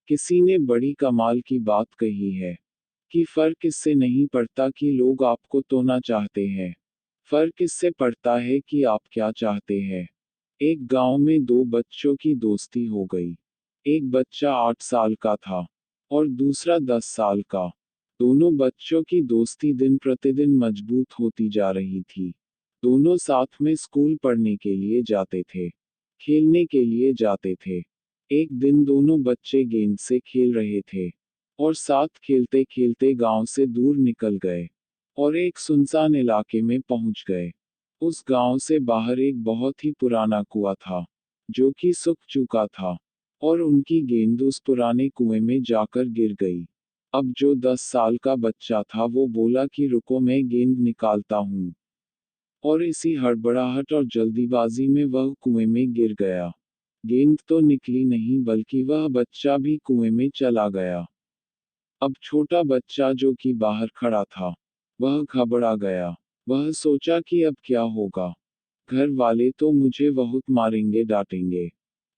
किसी ने बड़ी कमाल की बात कही है कि फर्क इससे नहीं पड़ता कि लोग आपको तोड़ना चाहते हैं, फर्क इससे पड़ता है कि आप क्या चाहते हैं। एक गांव में दो बच्चों की दोस्ती हो गई। एक बच्चा 8 साल का था और दूसरा 10 साल का। दोनों बच्चों की दोस्ती दिन प्रतिदिन मजबूत होती जा रही थी। दोनों साथ में स्कूल पढ़ने के लिए जाते थे, खेलने के लिए जाते थे। एक दिन दोनों बच्चे गेंद से खेल रहे थे और साथ खेलते खेलते गांव से दूर निकल गए और एक सुनसान इलाके में पहुंच गए। उस गांव से बाहर एक बहुत ही पुराना कुआं था, जो कि सूख चुका था, और उनकी गेंद उस पुराने कुएं में जाकर गिर गई। अब जो 10 साल का बच्चा था वो बोला कि रुको, मैं गेंद निकालता हूँ। और इसी हड़बड़ाहट और जल्दीबाजी में वह कुएं में गिर गया। गेंद तो निकली नहीं बल्कि वह बच्चा भी कुएं में चला गया। अब छोटा बच्चा जो कि बाहर खड़ा था, वह घबरा गया। वह सोचा कि अब क्या होगा। घर वाले तो मुझे बहुत मारेंगे डांटेंगे।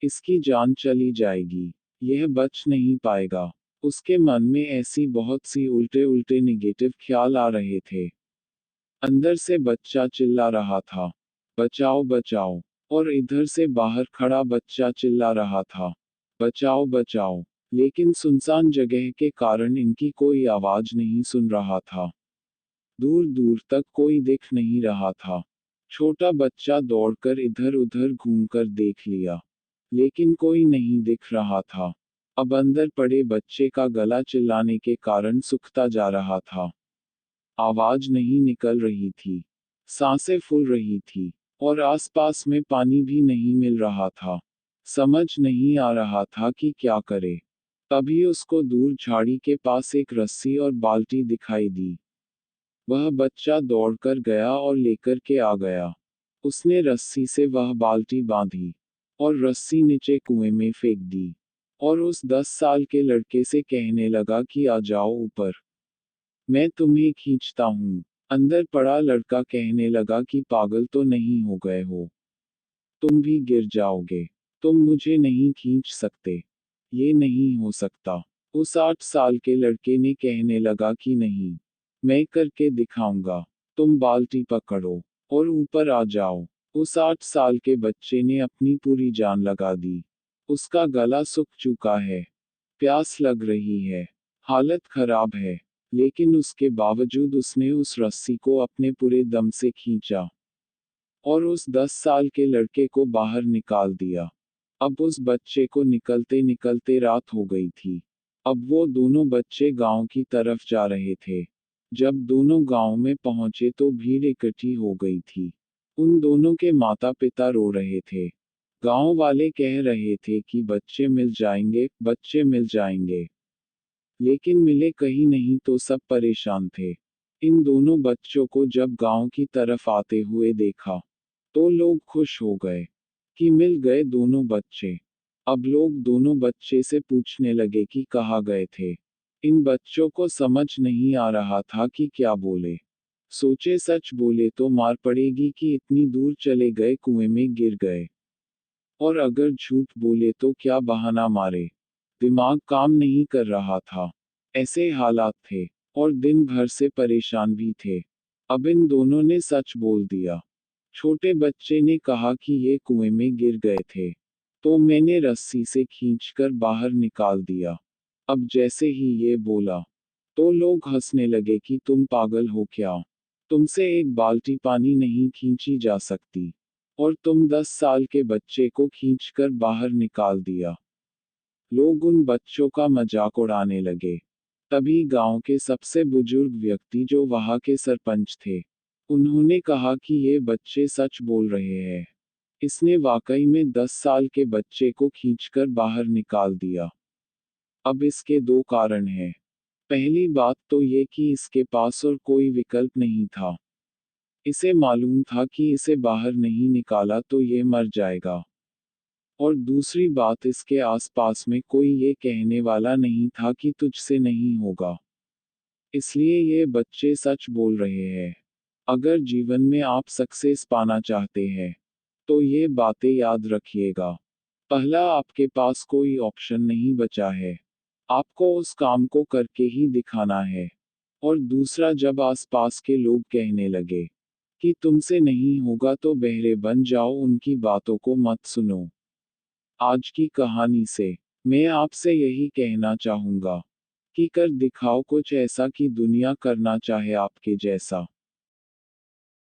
इसकी जान चली जाएगी। यह बच नहीं पाएगा। उसके मन में ऐसी बहुत सी उल्टे उल्टे निगेटिव ख्याल आ रहे थे। अंदर से बच्चा चिल्ला रहा था, बचाओ बचाओ। और इधर से बाहर खड़ा बच्चा चिल्ला रहा था, बचाओ बचाओ। लेकिन सुनसान जगह के कारण इनकी कोई आवाज नहीं सुन रहा था। दूर दूर तक कोई दिख नहीं रहा था। छोटा बच्चा दौड़कर इधर उधर घूमकर देख लिया, लेकिन कोई नहीं दिख रहा था। अब अंदर पड़े बच्चे का गला चिल्लाने के कारण सूखता जा रहा था। आवाज नहीं निकल रही थी, सांसें फूल रही थी, और आसपास में पानी भी नहीं मिल रहा था। समझ नहीं आ रहा था कि क्या करे। तभी उसको दूर झाड़ी के पास एक रस्सी और बाल्टी दिखाई दी। वह बच्चा दौड़कर गया और लेकर के आ गया। उसने रस्सी से वह बाल्टी बांधी और रस्सी नीचे कुएं में फेंक दी, और उस 10 साल के लड़के से कहने लगा कि आ जाओ ऊपर, मैं तुम्हें खींचता हूँ। अंदर पड़ा लड़का कहने लगा कि पागल तो नहीं हो गए हो, तुम भी गिर जाओगे। तुम मुझे नहीं खींच सकते, ये नहीं हो सकता। उस 8 साल के लड़के ने कहने लगा कि नहीं, मैं करके दिखाऊंगा। तुम बाल्टी पकड़ो और ऊपर आ जाओ। उस 8 साल के बच्चे ने अपनी पूरी जान लगा दी। उसका गला सूख चुका है, प्यास लग रही है, हालत खराब है, लेकिन उसके बावजूद उसने उस रस्सी को अपने पूरे दम से खींचा और उस 10 साल के लड़के को बाहर निकाल दिया। अब उस बच्चे को निकलते निकलते रात हो गई थी। अब वो दोनों बच्चे गांव की तरफ जा रहे थे। जब दोनों गांव में पहुंचे तो भीड़ इकट्ठी हो गई थी। उन दोनों के माता पिता रो रहे थे। गांव वाले कह रहे थे कि बच्चे मिल जाएंगे, बच्चे मिल जाएंगे। लेकिन मिले कहीं नहीं तो सब परेशान थे। इन दोनों बच्चों को जब गांव की तरफ आते हुए देखा, तो लोग खुश हो गए कि मिल गए दोनों बच्चे। अब लोग दोनों बच्चे से पूछने लगे कि कहाँ गए थे। इन बच्चों को समझ नहीं आ रहा था कि क्या बोले। सोचे सच बोले तो मार पड़ेगी कि इतनी दूर चले गए कुएं में गिर गए, और अगर झूठ बोले तो क्या बहाना मारे। दिमाग काम नहीं कर रहा था। ऐसे हालात थे, और दिन भर से परेशान भी थे। अब इन दोनों ने सच बोल दिया। छोटे बच्चे ने कहा कि ये कुएं में गिर गए थे, तो मैंने रस्सी से खींचकर बाहर निकाल दिया। अब जैसे ही ये बोला, तो लोग हंसने लगे कि तुम पागल हो क्या? तुमसे एक बाल्टी पानी नहीं खींची जा सकती, और तुम 10 साल के बच्चे को खींचकर बाहर निकाल दिया। लोग उन बच्चों का मजाक उड़ाने लगे। तभी गांव के सबसे बुजुर्ग व्यक्ति जो वहां के सरपंच थे, उन्होंने कहा कि ये बच्चे सच बोल रहे हैं। इसने वाकई में 10 साल के बच्चे को खींचकर बाहर निकाल दिया। अब इसके दो कारण हैं। पहली बात तो ये कि इसके पास और कोई विकल्प नहीं था। इसे मालूम था कि इसे बाहर नहीं निकाला तो ये मर जाएगा। और दूसरी बात, इसके आसपास में कोई ये कहने वाला नहीं था कि तुझसे नहीं होगा। इसलिए ये बच्चे सच बोल रहे हैं। अगर जीवन में आप सक्सेस पाना चाहते हैं, तो ये बातें याद रखिएगा। पहला, आपके पास कोई ऑप्शन नहीं बचा है। आपको उस काम को करके ही दिखाना है। और दूसरा, जब आसपास के लोग कहने लगे कि तुमसे नहीं होगा तो बहरे बन जाओ, उनकी बातों को मत सुनो। आज की कहानी से मैं आपसे यही कहना चाहूँगा कि कर दिखाओ कुछ ऐसा कि दुनिया करना चाहे आपके जैसा।